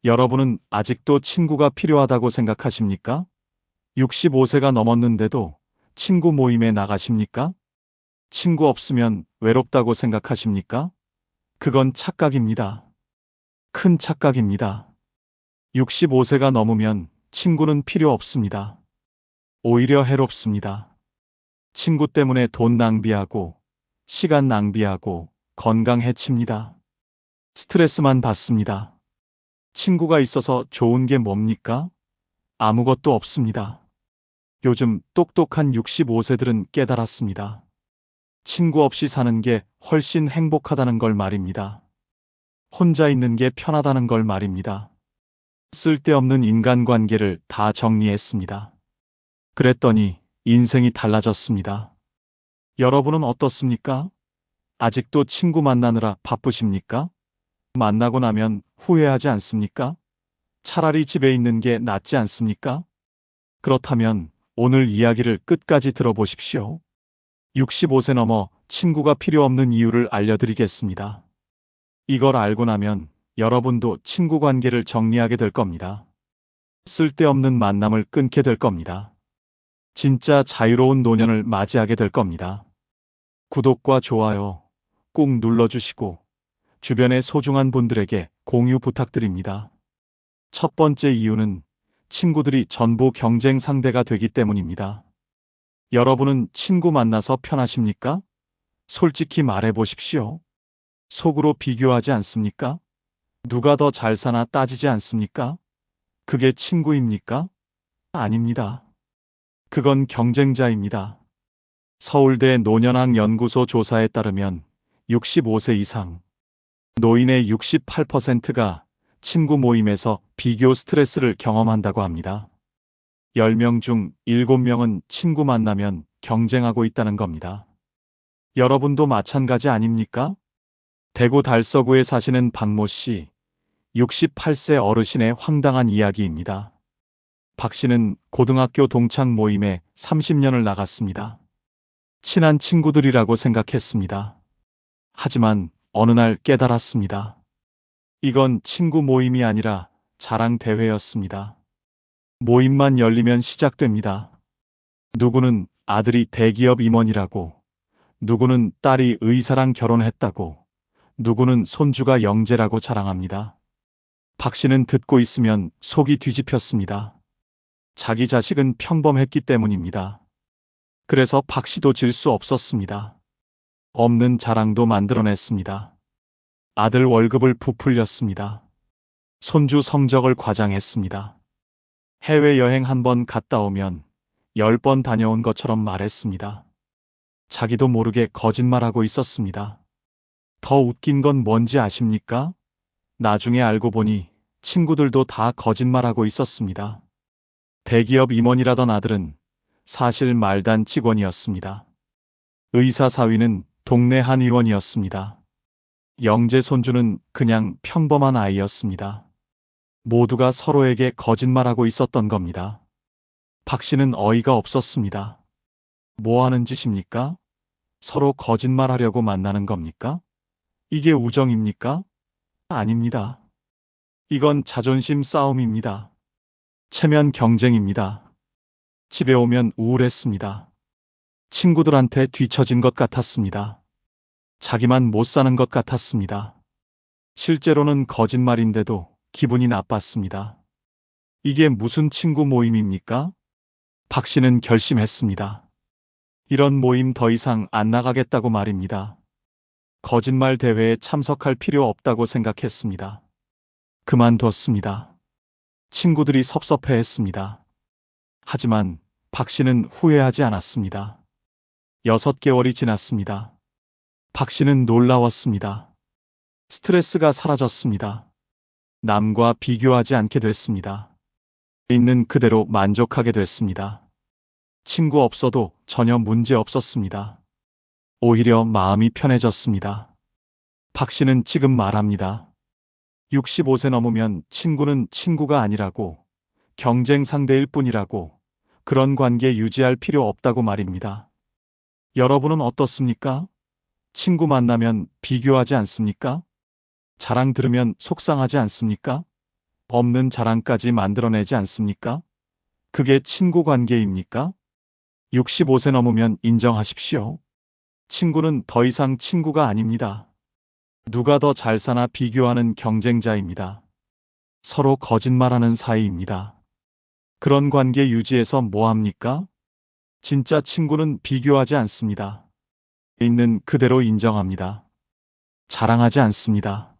여러분은 아직도 친구가 필요하다고 생각하십니까? 65세가 넘었는데도 친구 모임에 나가십니까? 친구 없으면 외롭다고 생각하십니까? 그건 착각입니다. 큰 착각입니다. 65세가 넘으면 친구는 필요 없습니다. 오히려 해롭습니다. 친구 때문에 돈 낭비하고, 시간 낭비하고, 건강 해칩니다. 스트레스만 받습니다. 친구가 있어서 좋은 게 뭡니까? 아무것도 없습니다. 요즘 똑똑한 65세들은 깨달았습니다. 친구 없이 사는 게 훨씬 행복하다는 걸 말입니다. 혼자 있는 게 편하다는 걸 말입니다. 쓸데없는 인간관계를 다 정리했습니다. 그랬더니 인생이 달라졌습니다. 여러분은 어떻습니까? 아직도 친구 만나느라 바쁘십니까? 만나고 나면 후회하지 않습니까? 차라리 집에 있는 게 낫지 않습니까? 그렇다면 오늘 이야기를 끝까지 들어보십시오. 65세 넘어 친구가 필요 없는 이유를 알려드리겠습니다. 이걸 알고 나면 여러분도 친구 관계를 정리하게 될 겁니다. 쓸데없는 만남을 끊게 될 겁니다. 진짜 자유로운 노년을 맞이하게 될 겁니다. 구독과 좋아요 꾹 눌러주시고 주변의 소중한 분들에게 공유 부탁드립니다. 첫 번째 이유는 친구들이 전부 경쟁 상대가 되기 때문입니다. 여러분은 친구 만나서 편하십니까? 솔직히 말해 보십시오. 속으로 비교하지 않습니까? 누가 더 잘 사나 따지지 않습니까? 그게 친구입니까? 아닙니다. 그건 경쟁자입니다. 서울대 노년학 연구소 조사에 따르면 65세 이상 노인의 68%가 친구 모임에서 비교 스트레스를 경험한다고 합니다. 10명 중 7명은 친구 만나면 경쟁하고 있다는 겁니다. 여러분도 마찬가지 아닙니까? 대구 달서구에 사시는 박모 씨, 68세 어르신의 황당한 이야기입니다. 박 씨는 고등학교 동창 모임에 30년을 나갔습니다. 친한 친구들이라고 생각했습니다. 하지만 어느 날 깨달았습니다. 이건 친구 모임이 아니라 자랑 대회였습니다. 모임만 열리면 시작됩니다. 누구는 아들이 대기업 임원이라고, 누구는 딸이 의사랑 결혼했다고, 누구는 손주가 영재라고 자랑합니다. 박 씨는 듣고 있으면 속이 뒤집혔습니다. 자기 자식은 평범했기 때문입니다. 그래서 박 씨도 질 수 없었습니다. 없는 자랑도 만들어냈습니다. 아들 월급을 부풀렸습니다. 손주 성적을 과장했습니다. 해외여행 한 번 갔다 오면 10번 다녀온 것처럼 말했습니다. 자기도 모르게 거짓말하고 있었습니다. 더 웃긴 건 뭔지 아십니까? 나중에 알고 보니 친구들도 다 거짓말하고 있었습니다. 대기업 임원이라던 아들은 사실 말단 직원이었습니다. 의사 사위는 동네 한 의원이었습니다. 영재 손주는 그냥 평범한 아이였습니다. 모두가 서로에게 거짓말하고 있었던 겁니다. 박 씨는 어이가 없었습니다. 뭐 하는 짓입니까? 서로 거짓말하려고 만나는 겁니까? 이게 우정입니까? 아닙니다. 이건 자존심 싸움입니다. 체면 경쟁입니다. 집에 오면 우울했습니다. 친구들한테 뒤처진 것 같았습니다. 자기만 못 사는 것 같았습니다. 실제로는 거짓말인데도 기분이 나빴습니다. 이게 무슨 친구 모임입니까? 박 씨는 결심했습니다. 이런 모임 더 이상 안 나가겠다고 말입니다. 거짓말 대회에 참석할 필요 없다고 생각했습니다. 그만뒀습니다. 친구들이 섭섭해했습니다. 하지만 박 씨는 후회하지 않았습니다. 6개월이 지났습니다. 박 씨는 놀라웠습니다. 스트레스가 사라졌습니다. 남과 비교하지 않게 됐습니다. 있는 그대로 만족하게 됐습니다. 친구 없어도 전혀 문제 없었습니다. 오히려 마음이 편해졌습니다. 박 씨는 지금 말합니다. 65세 넘으면 친구는 친구가 아니라고, 경쟁 상대일 뿐이라고, 그런 관계 유지할 필요 없다고 말입니다. 여러분은 어떻습니까? 친구 만나면 비교하지 않습니까? 자랑 들으면 속상하지 않습니까? 없는 자랑까지 만들어내지 않습니까? 그게 친구 관계입니까? 65세 넘으면 인정하십시오. 친구는 더 이상 친구가 아닙니다. 누가 더 잘 사나 비교하는 경쟁자입니다. 서로 거짓말하는 사이입니다. 그런 관계 유지해서 뭐 합니까? 진짜 친구는 비교하지 않습니다. 있는 그대로 인정합니다. 자랑하지 않습니다.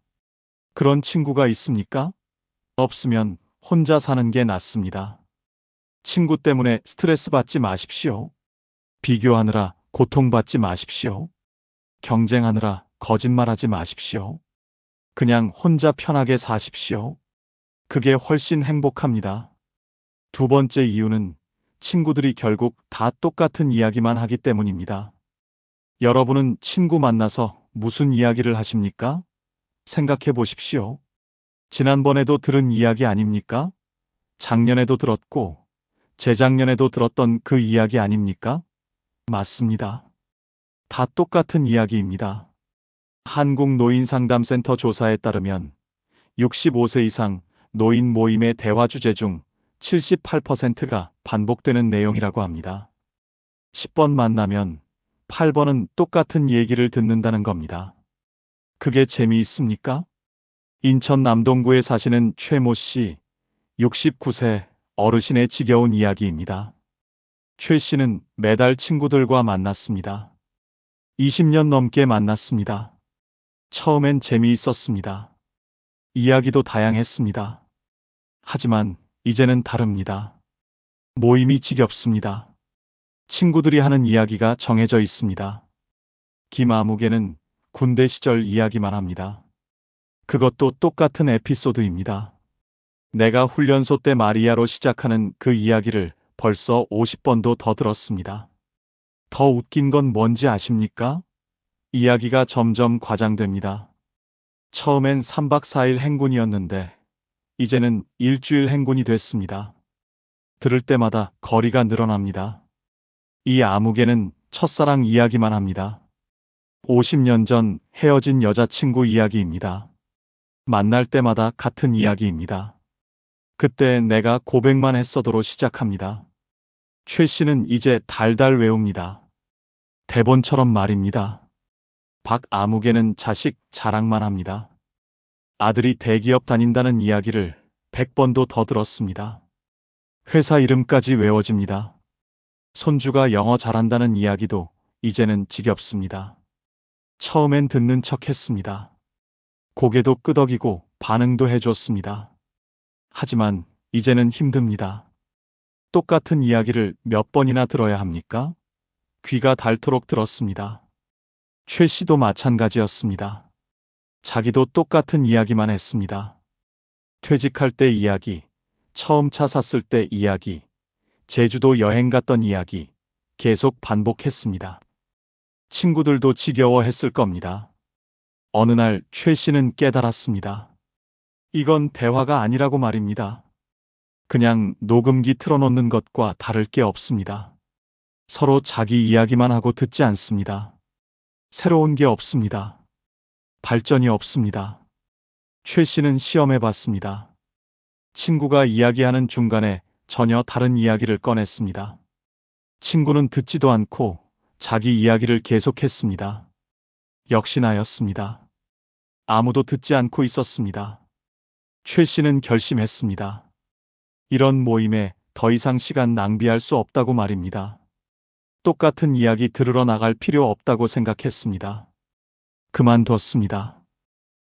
그런 친구가 있습니까? 없으면 혼자 사는 게 낫습니다. 친구 때문에 스트레스 받지 마십시오. 비교하느라 고통받지 마십시오. 경쟁하느라 거짓말하지 마십시오. 그냥 혼자 편하게 사십시오. 그게 훨씬 행복합니다. 두 번째 이유는 친구들이 결국 다 똑같은 이야기만 하기 때문입니다. 여러분은 친구 만나서 무슨 이야기를 하십니까? 생각해 보십시오. 지난번에도 들은 이야기 아닙니까? 작년에도 들었고, 재작년에도 들었던 그 이야기 아닙니까? 맞습니다. 다 똑같은 이야기입니다. 한국노인상담센터 조사에 따르면 65세 이상 노인 모임의 대화 주제 중 78%가 반복되는 내용이라고 합니다. 10번 만나면 8번은 똑같은 얘기를 듣는다는 겁니다. 그게 재미있습니까? 인천 남동구에 사시는 최모 씨, 69세 어르신의 지겨운 이야기입니다. 최 씨는 매달 친구들과 만났습니다. 20년 넘게 만났습니다. 처음엔 재미있었습니다. 이야기도 다양했습니다. 하지만 이제는 다릅니다. 모임이 지겹습니다. 친구들이 하는 이야기가 정해져 있습니다. 김아무개는 군대 시절 이야기만 합니다. 그것도 똑같은 에피소드입니다. 내가 훈련소 때 마리아로 시작하는 그 이야기를 벌써 50번도 더 들었습니다. 더 웃긴 건 뭔지 아십니까? 이야기가 점점 과장됩니다. 처음엔 3박 4일 행군이었는데 이제는 일주일 행군이 됐습니다. 들을 때마다 거리가 늘어납니다. 이 아무개는 첫사랑 이야기만 합니다. 50년 전 헤어진 여자친구 이야기입니다. 만날 때마다 같은 이야기입니다. 그때 내가 고백만 했어도로 시작합니다. 최 씨는 이제 달달 외웁니다. 대본처럼 말입니다. 박아무개는 자식 자랑만 합니다. 아들이 대기업 다닌다는 이야기를 100번도 더 들었습니다. 회사 이름까지 외워집니다. 손주가 영어 잘한다는 이야기도 이제는 지겹습니다. 처음엔 듣는 척 했습니다. 고개도 끄덕이고 반응도 해줬습니다. 하지만 이제는 힘듭니다. 똑같은 이야기를 몇 번이나 들어야 합니까? 귀가 닳도록 들었습니다. 최 씨도 마찬가지였습니다. 자기도 똑같은 이야기만 했습니다. 퇴직할 때 이야기, 처음 차 샀을 때 이야기, 제주도 여행 갔던 이야기, 계속 반복했습니다. 친구들도 지겨워했을 겁니다. 어느 날 최 씨는 깨달았습니다. 이건 대화가 아니라고 말입니다. 그냥 녹음기 틀어놓는 것과 다를 게 없습니다. 서로 자기 이야기만 하고 듣지 않습니다. 새로운 게 없습니다. 발전이 없습니다. 최 씨는 시험해봤습니다. 친구가 이야기하는 중간에 전혀 다른 이야기를 꺼냈습니다. 친구는 듣지도 않고 자기 이야기를 계속했습니다. 역시나였습니다. 아무도 듣지 않고 있었습니다. 최 씨는 결심했습니다. 이런 모임에 더 이상 시간 낭비할 수 없다고 말입니다. 똑같은 이야기 들으러 나갈 필요 없다고 생각했습니다. 그만뒀습니다.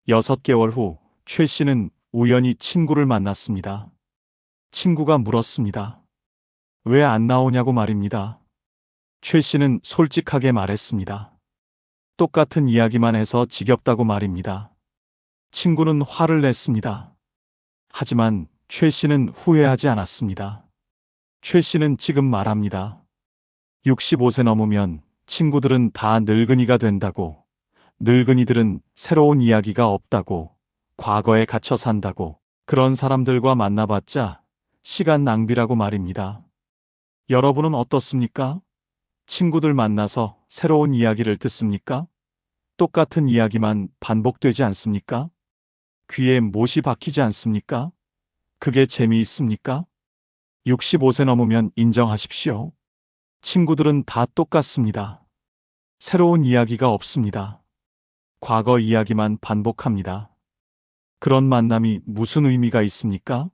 6개월 후 최 씨는 우연히 친구를 만났습니다. 친구가 물었습니다. 왜 안 나오냐고 말입니다. 최 씨는 솔직하게 말했습니다. 똑같은 이야기만 해서 지겹다고 말입니다. 친구는 화를 냈습니다. 하지만 최 씨는 후회하지 않았습니다. 최 씨는 지금 말합니다. 65세 넘으면 친구들은 다 늙은이가 된다고, 늙은이들은 새로운 이야기가 없다고, 과거에 갇혀 산다고, 그런 사람들과 만나봤자 시간 낭비라고 말입니다. 여러분은 어떻습니까? 친구들 만나서 새로운 이야기를 듣습니까? 똑같은 이야기만 반복되지 않습니까? 귀에 못이 박히지 않습니까? 그게 재미있습니까? 65세 넘으면 인정하십시오. 친구들은 다 똑같습니다. 새로운 이야기가 없습니다. 과거 이야기만 반복합니다. 그런 만남이 무슨 의미가 있습니까?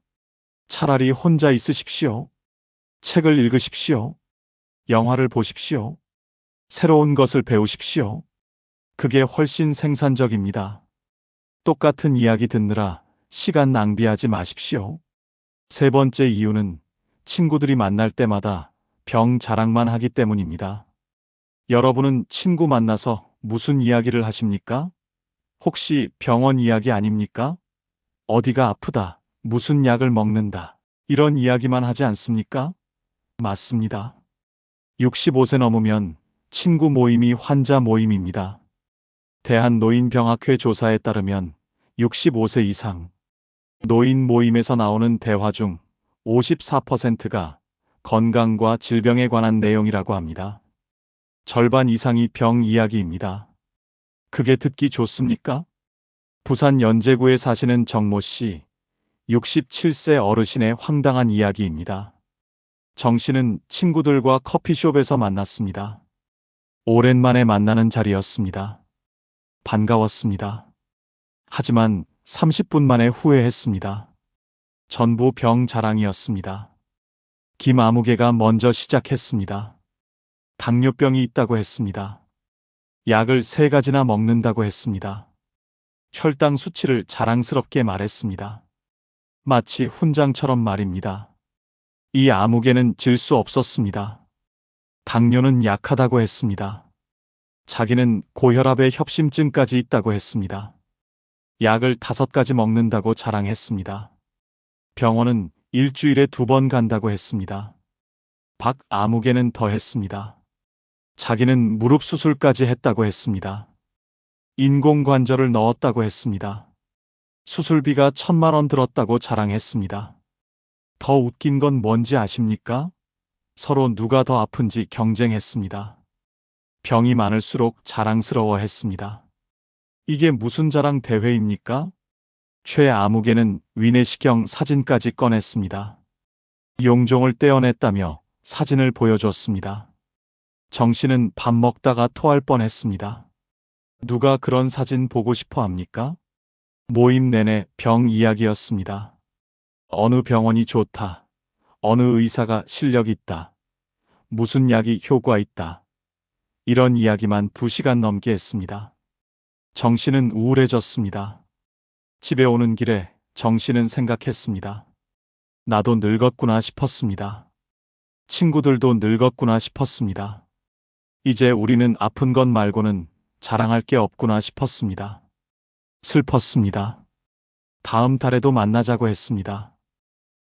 차라리 혼자 있으십시오. 책을 읽으십시오. 영화를 보십시오. 새로운 것을 배우십시오. 그게 훨씬 생산적입니다. 똑같은 이야기 듣느라 시간 낭비하지 마십시오. 세 번째 이유는 친구들이 만날 때마다 병 자랑만 하기 때문입니다. 여러분은 친구 만나서 무슨 이야기를 하십니까? 혹시 병원 이야기 아닙니까? 어디가 아프다, 무슨 약을 먹는다, 이런 이야기만 하지 않습니까? 맞습니다. 65세 넘으면 친구 모임이 환자 모임입니다. 대한노인병학회 조사에 따르면 65세 이상 노인 모임에서 나오는 대화 중 54%가 건강과 질병에 관한 내용이라고 합니다. 절반 이상이 병 이야기입니다. 그게 듣기 좋습니까? 부산 연제구에 사시는 정모 씨, 67세 어르신의 황당한 이야기입니다. 정 씨는 친구들과 커피숍에서 만났습니다. 오랜만에 만나는 자리였습니다. 반가웠습니다. 하지만 30분 만에 후회했습니다. 전부 병 자랑이었습니다. 김아무개가 먼저 시작했습니다. 당뇨병이 있다고 했습니다. 약을 3가지나 먹는다고 했습니다. 혈당 수치를 자랑스럽게 말했습니다. 마치 훈장처럼 말입니다. 이 아무개는 질 수 없었습니다. 당뇨는 약하다고 했습니다. 자기는 고혈압에 협심증까지 있다고 했습니다. 약을 5가지 먹는다고 자랑했습니다. 병원은 일주일에 2번 간다고 했습니다. 박아무개는 더 했습니다. 자기는 무릎 수술까지 했다고 했습니다. 인공관절을 넣었다고 했습니다. 수술비가 1,000만 원 들었다고 자랑했습니다. 더 웃긴 건 뭔지 아십니까? 서로 누가 더 아픈지 경쟁했습니다. 병이 많을수록 자랑스러워했습니다. 이게 무슨 자랑 대회입니까? 최아무개는 위내시경 사진까지 꺼냈습니다. 용종을 떼어냈다며 사진을 보여줬습니다. 정 씨는 밥 먹다가 토할 뻔했습니다. 누가 그런 사진 보고 싶어 합니까? 모임 내내 병 이야기였습니다. 어느 병원이 좋다. 어느 의사가 실력 있다. 무슨 약이 효과 있다. 이런 이야기만 2시간 넘게 했습니다. 정 씨는 우울해졌습니다. 집에 오는 길에 정 씨는 생각했습니다. 나도 늙었구나 싶었습니다. 친구들도 늙었구나 싶었습니다. 이제 우리는 아픈 것 말고는 자랑할 게 없구나 싶었습니다. 슬펐습니다. 다음 달에도 만나자고 했습니다.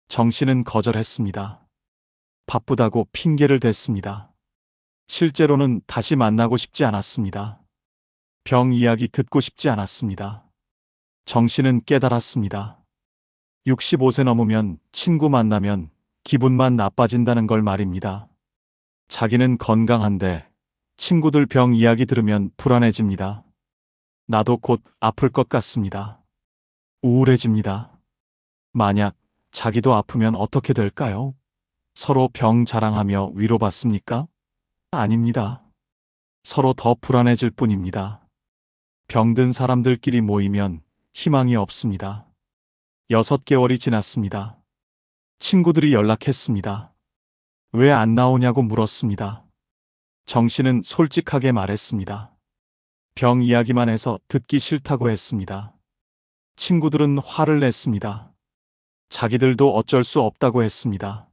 정 씨는 거절했습니다. 바쁘다고 핑계를 댔습니다. 실제로는 다시 만나고 싶지 않았습니다. 병 이야기 듣고 싶지 않았습니다. 정 씨는 깨달았습니다. 65세 넘으면 친구 만나면 기분만 나빠진다는 걸 말입니다. 자기는 건강한데 친구들 병 이야기 들으면 불안해집니다. 나도 곧 아플 것 같습니다. 우울해집니다. 만약 자기도 아프면 어떻게 될까요? 서로 병 자랑하며 위로받습니까? 아닙니다. 서로 더 불안해질 뿐입니다. 병든 사람들끼리 모이면 희망이 없습니다. 6개월이 지났습니다. 친구들이 연락했습니다. 왜 안 나오냐고 물었습니다. 정 씨는 솔직하게 말했습니다. 병 이야기만 해서 듣기 싫다고 했습니다. 친구들은 화를 냈습니다. 자기들도 어쩔 수 없다고 했습니다.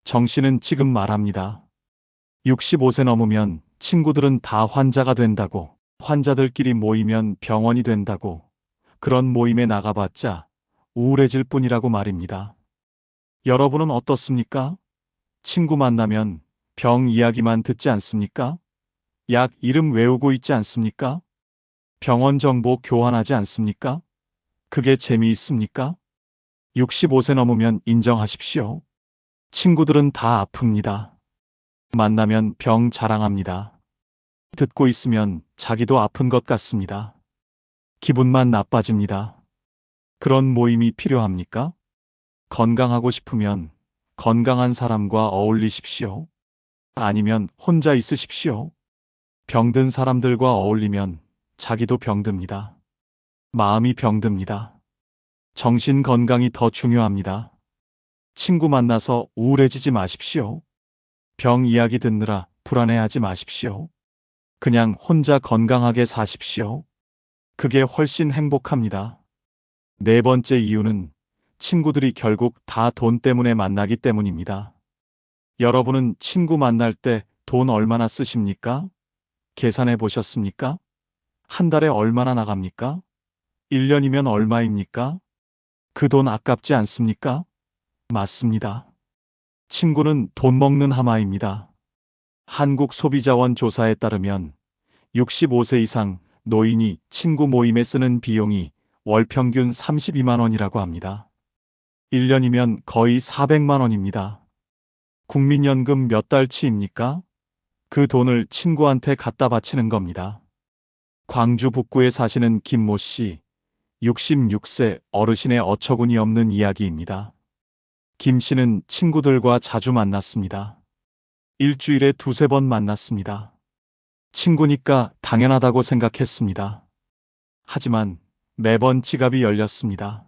정 씨는 지금 말합니다. 65세 넘으면 친구들은 다 환자가 된다고, 환자들끼리 모이면 병원이 된다고, 그런 모임에 나가봤자 우울해질 뿐이라고 말입니다. 여러분은 어떻습니까? 친구 만나면 병 이야기만 듣지 않습니까? 약 이름 외우고 있지 않습니까? 병원 정보 교환하지 않습니까? 그게 재미있습니까? 65세 넘으면 인정하십시오. 친구들은 다 아픕니다. 만나면 병 자랑합니다. 듣고 있으면 자기도 아픈 것 같습니다. 기분만 나빠집니다. 그런 모임이 필요합니까? 건강하고 싶으면 건강한 사람과 어울리십시오. 아니면 혼자 있으십시오. 병든 사람들과 어울리면 자기도 병듭니다. 마음이 병듭니다. 정신 건강이 더 중요합니다. 친구 만나서 우울해지지 마십시오. 병 이야기 듣느라 불안해하지 마십시오. 그냥 혼자 건강하게 사십시오. 그게 훨씬 행복합니다. 네 번째 이유는 친구들이 결국 다 돈 때문에 만나기 때문입니다. 여러분은 친구 만날 때 돈 얼마나 쓰십니까? 계산해 보셨습니까? 한 달에 얼마나 나갑니까? 1년이면 얼마입니까? 그 돈 아깝지 않습니까? 맞습니다. 친구는 돈 먹는 하마입니다. 한국소비자원 조사에 따르면 65세 이상 노인이 친구 모임에 쓰는 비용이 월 평균 32만 원이라고 합니다. 1년이면 거의 400만 원입니다. 국민연금 몇 달치입니까? 그 돈을 친구한테 갖다 바치는 겁니다. 광주 북구에 사시는 김모 씨, 66세 어르신의 어처구니 없는 이야기입니다. 김 씨는 친구들과 자주 만났습니다. 일주일에 두세 번 만났습니다. 친구니까 당연하다고 생각했습니다. 하지만 매번 지갑이 열렸습니다.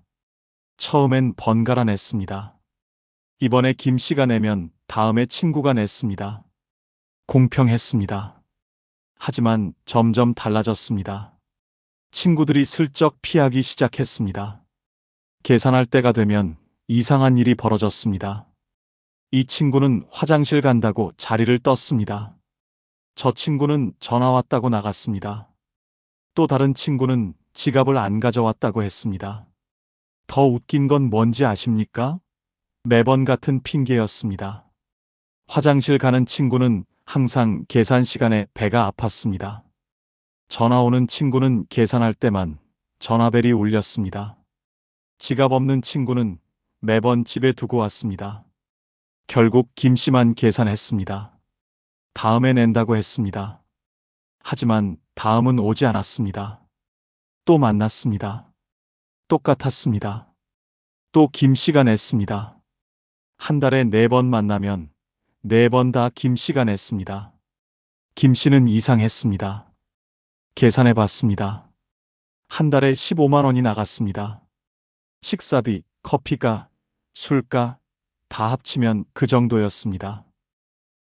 처음엔 번갈아 냈습니다. 이번에 김 씨가 내면 다음에 친구가 냈습니다. 공평했습니다. 하지만 점점 달라졌습니다. 친구들이 슬쩍 피하기 시작했습니다. 계산할 때가 되면 이상한 일이 벌어졌습니다. 이 친구는 화장실 간다고 자리를 떴습니다. 저 친구는 전화 왔다고 나갔습니다. 또 다른 친구는 지갑을 안 가져왔다고 했습니다. 더 웃긴 건 뭔지 아십니까? 매번 같은 핑계였습니다. 화장실 가는 친구는 항상 계산 시간에 배가 아팠습니다. 전화 오는 친구는 계산할 때만 전화벨이 울렸습니다. 지갑 없는 친구는 매번 집에 두고 왔습니다. 결국 김 씨만 계산했습니다. 다음에 낸다고 했습니다. 하지만 다음은 오지 않았습니다. 또 만났습니다. 똑같았습니다. 또 김 씨가 냈습니다. 한 달에 4번 만나면 4번 다 김 씨가 냈습니다. 김 씨는 이상했습니다. 계산해 봤습니다. 한 달에 15만 원이 나갔습니다. 식사비, 커피가, 술가 다 합치면 그 정도였습니다.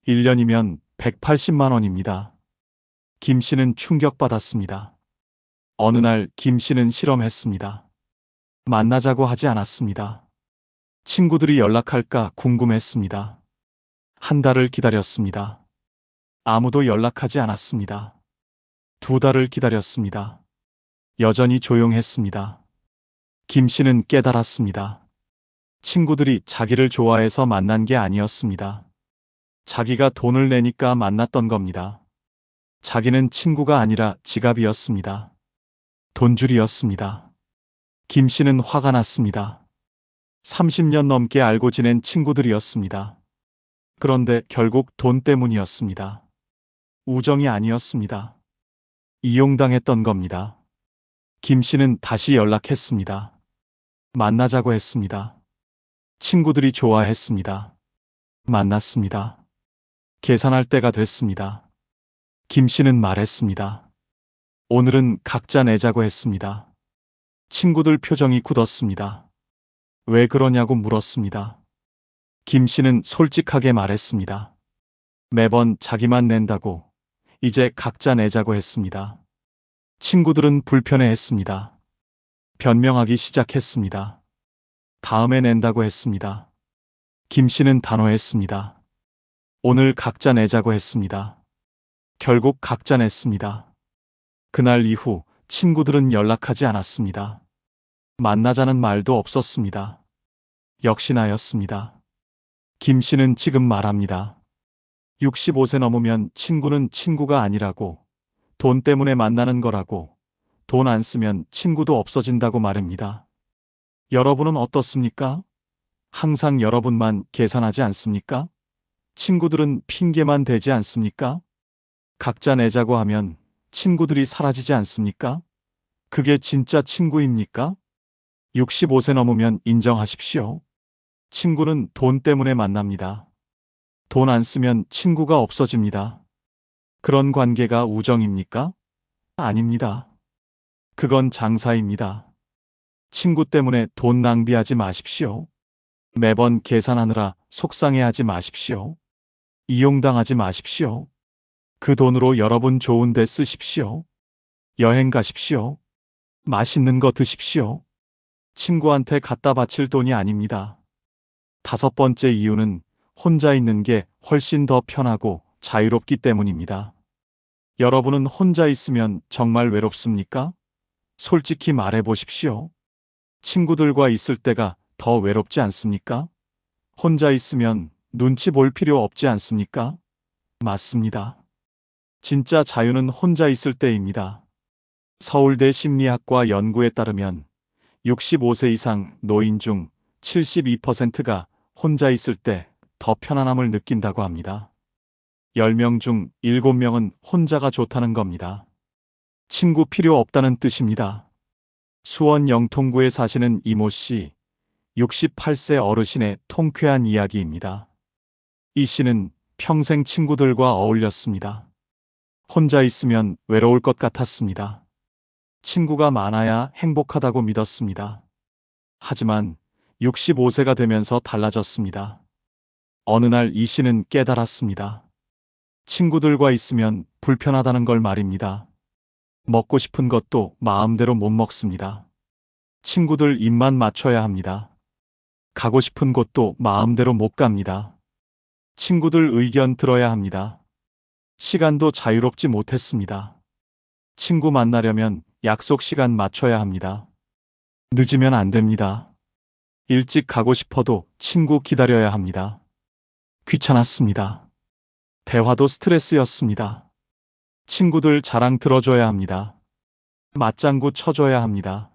1년이면 180만 원입니다. 김 씨는 충격받았습니다. 어느 날 김 씨는 실험했습니다. 만나자고 하지 않았습니다. 친구들이 연락할까 궁금했습니다. 한 달을 기다렸습니다. 아무도 연락하지 않았습니다. 2달을 기다렸습니다. 여전히 조용했습니다. 김 씨는 깨달았습니다. 친구들이 자기를 좋아해서 만난 게 아니었습니다. 자기가 돈을 내니까 만났던 겁니다. 자기는 친구가 아니라 지갑이었습니다. 돈줄이었습니다. 김 씨는 화가 났습니다. 30년 넘게 알고 지낸 친구들이었습니다. 그런데 결국 돈 때문이었습니다. 우정이 아니었습니다. 이용당했던 겁니다. 김 씨는 다시 연락했습니다. 만나자고 했습니다. 친구들이 좋아했습니다. 만났습니다. 계산할 때가 됐습니다. 김 씨는 말했습니다. 오늘은 각자 내자고 했습니다. 친구들 표정이 굳었습니다. 왜 그러냐고 물었습니다. 김 씨는 솔직하게 말했습니다. 매번 자기만 낸다고 이제 각자 내자고 했습니다. 친구들은 불편해했습니다. 변명하기 시작했습니다. 다음에 낸다고 했습니다. 김 씨는 단호했습니다. 오늘 각자 내자고 했습니다. 결국 각자 냈습니다. 그날 이후 친구들은 연락하지 않았습니다. 만나자는 말도 없었습니다. 역시나였습니다. 김 씨는 지금 말합니다. 65세 넘으면 친구는 친구가 아니라고, 돈 때문에 만나는 거라고, 돈 안 쓰면 친구도 없어진다고 말입니다. 여러분은 어떻습니까? 항상 여러분만 계산하지 않습니까? 친구들은 핑계만 대지 않습니까? 각자 내자고 하면 친구들이 사라지지 않습니까? 그게 진짜 친구입니까? 65세 넘으면 인정하십시오. 친구는 돈 때문에 만납니다. 돈 안 쓰면 친구가 없어집니다. 그런 관계가 우정입니까? 아닙니다. 그건 장사입니다. 친구 때문에 돈 낭비하지 마십시오. 매번 계산하느라 속상해하지 마십시오. 이용당하지 마십시오. 그 돈으로 여러분 좋은 데 쓰십시오. 여행 가십시오. 맛있는 거 드십시오. 친구한테 갖다 바칠 돈이 아닙니다. 다섯 번째 이유는 혼자 있는 게 훨씬 더 편하고 자유롭기 때문입니다. 여러분은 혼자 있으면 정말 외롭습니까? 솔직히 말해 보십시오. 친구들과 있을 때가 더 외롭지 않습니까? 혼자 있으면 눈치 볼 필요 없지 않습니까? 맞습니다. 진짜 자유는 혼자 있을 때입니다. 서울대 심리학과 연구에 따르면 65세 이상 노인 중 72%가 혼자 있을 때 더 편안함을 느낀다고 합니다. 10명 중 7명은 혼자가 좋다는 겁니다. 친구 필요 없다는 뜻입니다. 수원 영통구에 사시는 이모 씨, 68세 어르신의 통쾌한 이야기입니다. 이 씨는 평생 친구들과 어울렸습니다. 혼자 있으면 외로울 것 같았습니다. 친구가 많아야 행복하다고 믿었습니다. 하지만 65세가 되면서 달라졌습니다. 어느 날 이 씨는 깨달았습니다. 친구들과 있으면 불편하다는 걸 말입니다. 먹고 싶은 것도 마음대로 못 먹습니다. 친구들 입만 맞춰야 합니다. 가고 싶은 곳도 마음대로 못 갑니다. 친구들 의견 들어야 합니다. 시간도 자유롭지 못했습니다. 친구 만나려면 약속 시간 맞춰야 합니다. 늦으면 안 됩니다. 일찍 가고 싶어도 친구 기다려야 합니다. 귀찮았습니다. 대화도 스트레스였습니다. 친구들 자랑 들어줘야 합니다. 맞장구 쳐줘야 합니다.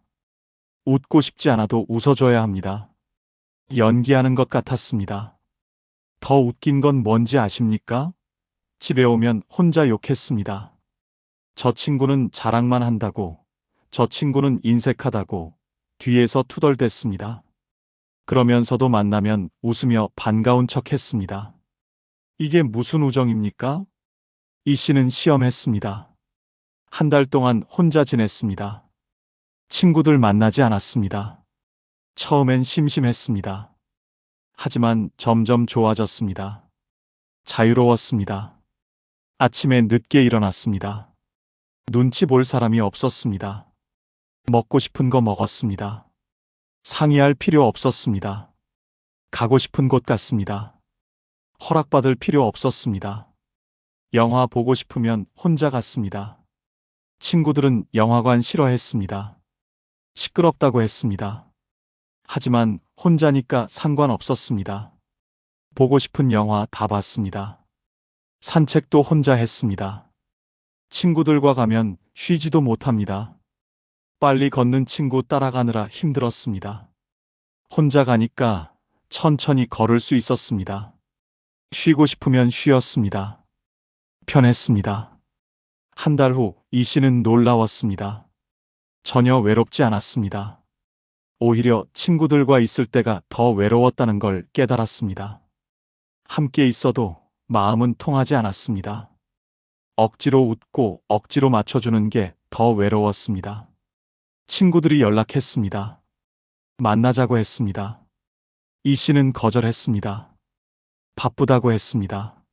웃고 싶지 않아도 웃어줘야 합니다. 연기하는 것 같았습니다. 더 웃긴 건 뭔지 아십니까? 집에 오면 혼자 욕했습니다. 저 친구는 자랑만 한다고, 저 친구는 인색하다고 뒤에서 투덜댔습니다. 그러면서도 만나면 웃으며 반가운 척 했습니다. 이게 무슨 우정입니까? 이 씨는 시험했습니다. 한 달 동안 혼자 지냈습니다. 친구들 만나지 않았습니다. 처음엔 심심했습니다. 하지만 점점 좋아졌습니다. 자유로웠습니다. 아침에 늦게 일어났습니다. 눈치 볼 사람이 없었습니다. 먹고 싶은 거 먹었습니다. 상의할 필요 없었습니다. 가고 싶은 곳 갔습니다. 허락받을 필요 없었습니다. 영화 보고 싶으면 혼자 갔습니다. 친구들은 영화관 싫어했습니다. 시끄럽다고 했습니다. 하지만 혼자니까 상관없었습니다. 보고 싶은 영화 다 봤습니다. 산책도 혼자 했습니다. 친구들과 가면 쉬지도 못합니다. 빨리 걷는 친구 따라가느라 힘들었습니다. 혼자 가니까 천천히 걸을 수 있었습니다. 쉬고 싶으면 쉬었습니다. 편했습니다. 한 달 후 이 씨는 놀라웠습니다. 전혀 외롭지 않았습니다. 오히려 친구들과 있을 때가 더 외로웠다는 걸 깨달았습니다. 함께 있어도 마음은 통하지 않았습니다. 억지로 웃고 억지로 맞춰주는 게 더 외로웠습니다. 친구들이 연락했습니다. 만나자고 했습니다. 이 씨는 거절했습니다. 바쁘다고 했습니다.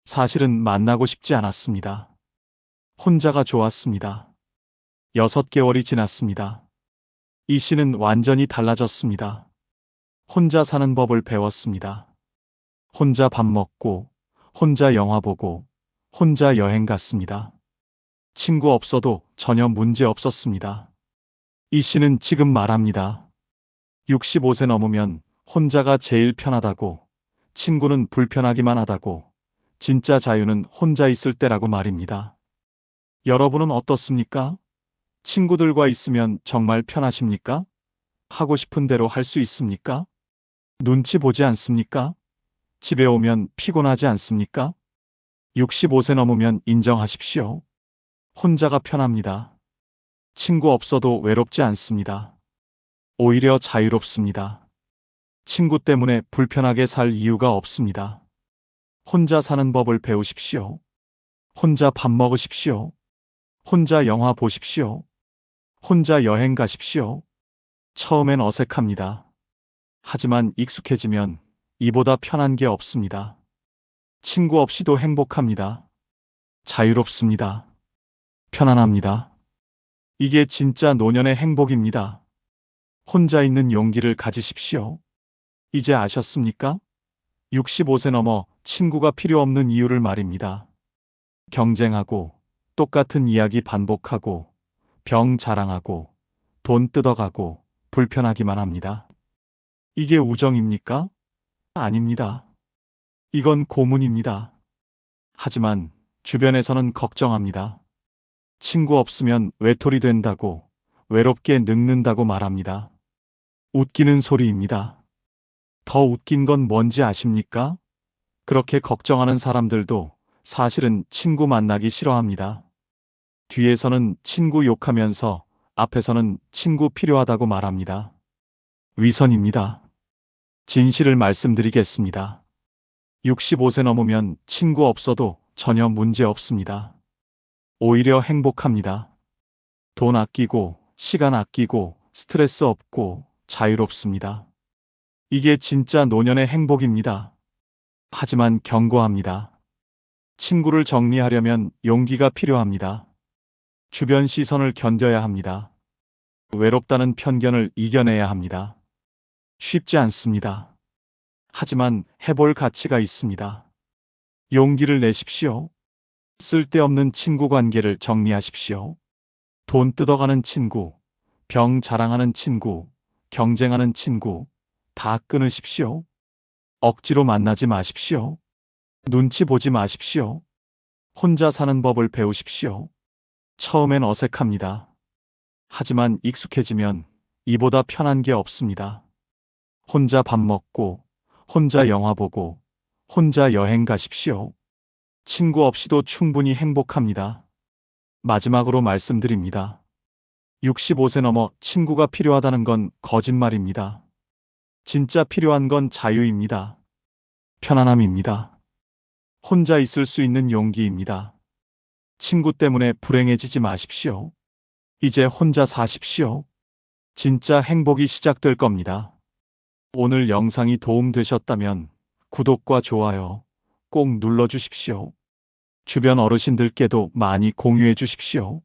사실은 만나고 싶지 않았습니다. 혼자가 좋았습니다. 6개월이 지났습니다. 이 씨는 완전히 달라졌습니다. 혼자 사는 법을 배웠습니다. 혼자 밥 먹고, 혼자 영화 보고, 혼자 여행 갔습니다. 친구 없어도 전혀 문제 없었습니다. 이 씨는 지금 말합니다. 65세 넘으면 혼자가 제일 편하다고, 친구는 불편하기만 하다고, 진짜 자유는 혼자 있을 때라고 말입니다. 여러분은 어떻습니까? 친구들과 있으면 정말 편하십니까? 하고 싶은 대로 할 수 있습니까? 눈치 보지 않습니까? 집에 오면 피곤하지 않습니까? 65세 넘으면 인정하십시오. 혼자가 편합니다. 친구 없어도 외롭지 않습니다. 오히려 자유롭습니다. 친구 때문에 불편하게 살 이유가 없습니다. 혼자 사는 법을 배우십시오. 혼자 밥 먹으십시오. 혼자 영화 보십시오. 혼자 여행 가십시오. 처음엔 어색합니다. 하지만 익숙해지면 이보다 편한 게 없습니다. 친구 없이도 행복합니다. 자유롭습니다. 편안합니다. 이게 진짜 노년의 행복입니다. 혼자 있는 용기를 가지십시오. 이제 아셨습니까? 65세 넘어 친구가 필요 없는 이유를 말입니다. 경쟁하고, 똑같은 이야기 반복하고, 병 자랑하고, 돈 뜯어가고, 불편하기만 합니다. 이게 우정입니까? 아닙니다. 이건 고문입니다. 하지만 주변에서는 걱정합니다. 친구 없으면 외톨이 된다고, 외롭게 늙는다고 말합니다. 웃기는 소리입니다. 더 웃긴 건 뭔지 아십니까? 그렇게 걱정하는 사람들도 사실은 친구 만나기 싫어합니다. 뒤에서는 친구 욕하면서 앞에서는 친구 필요하다고 말합니다. 위선입니다. 진실을 말씀드리겠습니다. 65세 넘으면 친구 없어도 전혀 문제 없습니다. 오히려 행복합니다. 돈 아끼고, 시간 아끼고, 스트레스 없고, 자유롭습니다. 이게 진짜 노년의 행복입니다. 하지만 경고합니다. 친구를 정리하려면 용기가 필요합니다. 주변 시선을 견뎌야 합니다. 외롭다는 편견을 이겨내야 합니다. 쉽지 않습니다. 하지만 해볼 가치가 있습니다. 용기를 내십시오. 쓸데없는 친구 관계를 정리하십시오. 돈 뜯어가는 친구, 병 자랑하는 친구, 경쟁하는 친구, 다 끊으십시오. 억지로 만나지 마십시오. 눈치 보지 마십시오. 혼자 사는 법을 배우십시오. 처음엔 어색합니다. 하지만 익숙해지면 이보다 편한 게 없습니다. 혼자 밥 먹고, 혼자 영화 보고, 혼자 여행 가십시오. 친구 없이도 충분히 행복합니다. 마지막으로 말씀드립니다. 65세 넘어 친구가 필요하다는 건 거짓말입니다. 진짜 필요한 건 자유입니다. 편안함입니다. 혼자 있을 수 있는 용기입니다. 친구 때문에 불행해지지 마십시오. 이제 혼자 사십시오. 진짜 행복이 시작될 겁니다. 오늘 영상이 도움되셨다면 구독과 좋아요 꼭 눌러주십시오. 주변 어르신들께도 많이 공유해 주십시오.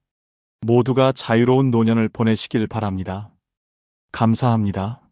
모두가 자유로운 노년을 보내시길 바랍니다. 감사합니다.